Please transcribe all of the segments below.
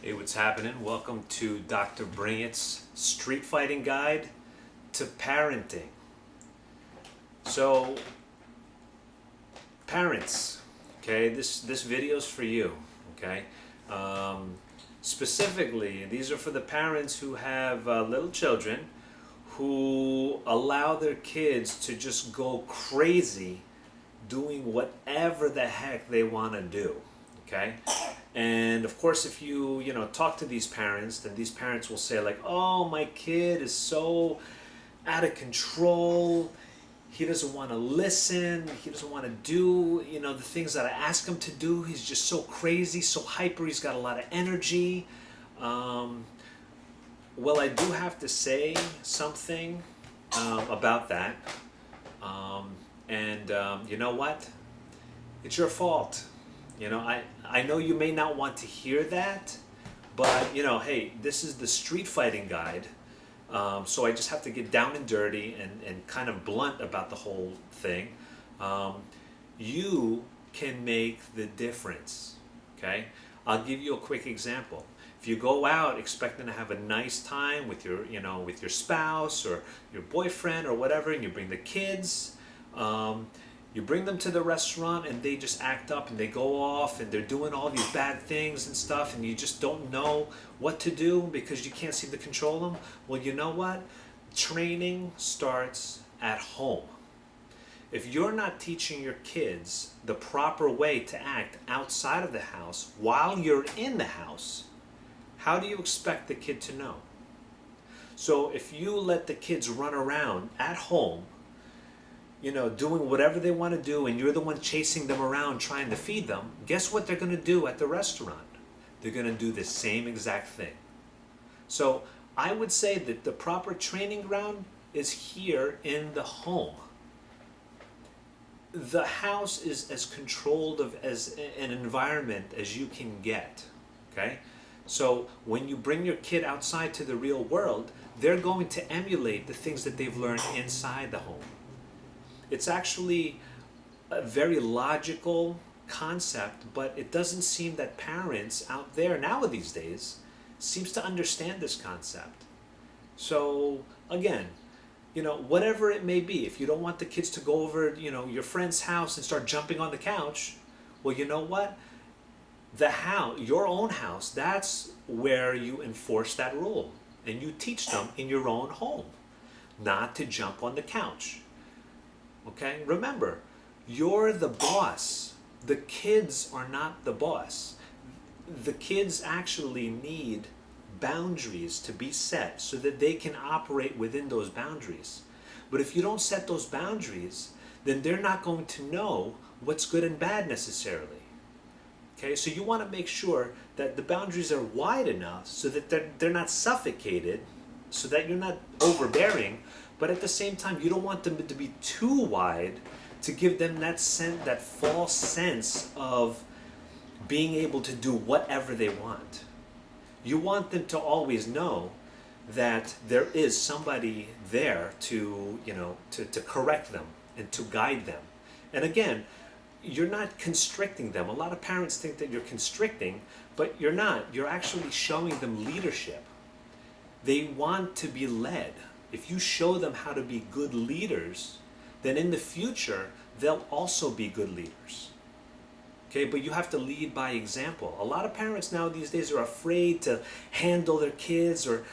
Hey, what's happening? Welcome to DrBringIt's Street Fighting Guide to Parenting. So, parents, okay, this video's for you, okay? Specifically, these are for the parents who have little children who allow their kids to just go crazy doing whatever the heck they want to do, okay? And of course, if you talk to these parents, then these parents will say like, oh, my kid is so out of control. He doesn't want to listen. He doesn't want to do, the things that I ask him to do. He's just so crazy, so hyper. He's got a lot of energy. Well, I do have to say something about that. You know what? It's your fault. I know you may not want to hear that, but hey, this is the street fighting guide. So I just have to get down and dirty and kind of blunt about the whole thing. You can make the difference, okay? I'll give you a quick example. If you go out expecting to have a nice time with your, with your spouse or your boyfriend or whatever, and you bring the kids, you bring them to the restaurant and they just act up and they go off and they're doing all these bad things and stuff, and you just don't know what to do because you can't seem to control them. Well, you know what? Training starts at home. If you're not teaching your kids the proper way to act outside of the house while you're in the house, how do you expect the kid to know? So if you let the kids run around at home, doing whatever they want to do, and you're the one chasing them around trying to feed them, guess what they're going to do at the restaurant? They're going to do the same exact thing. So I would say that the proper training ground is here in the home. The house is as controlled as an environment as you can get, okay? So when you bring your kid outside to the real world, they're going to emulate the things that they've learned inside the home. It's actually a very logical concept, but it doesn't seem that parents out there nowadays days seems to understand this concept. So again, whatever it may be, if you don't want the kids to go over, your friend's house and start jumping on the couch, well, you know what? The house, your own house, that's where you enforce that rule. And you teach them in your own home not to jump on the couch. Okay? Remember, you're the boss. The kids are not the boss. The kids actually need boundaries to be set so that they can operate within those boundaries. But if you don't set those boundaries, then they're not going to know what's good and bad necessarily. Okay? So you want to make sure that the boundaries are wide enough so that they're not suffocated, so that you're not overbearing, but at the same time, you don't want them to be too wide to give them that false sense of being able to do whatever they want. You want them to always know that there is somebody there to correct them and to guide them. And again, you're not constricting them. A lot of parents think that you're constricting, but you're not. You're actually showing them leadership. They want to be led. If you show them how to be good leaders, then in the future, they'll also be good leaders. Okay, but you have to lead by example. A lot of parents now these days are afraid to handle their kids or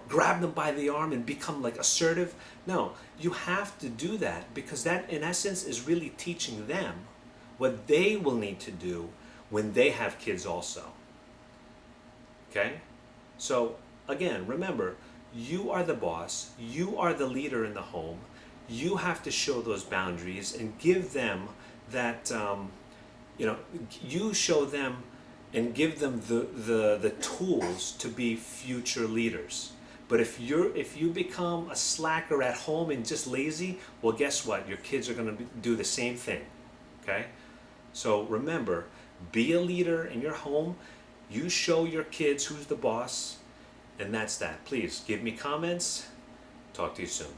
grab them by the arm and become like assertive. No, you have to do that because that in essence is really teaching them what they will need to do when they have kids also. Okay? So again, remember, you are the boss, you are the leader in the home, you have to show those boundaries and give them that, you show them and give them the tools to be future leaders. But if you become a slacker at home and just lazy, well, guess what? Your kids are going to do the same thing, okay? So remember, be a leader in your home, you show your kids who's the boss, and that's that. Please give me comments. Talk to you soon.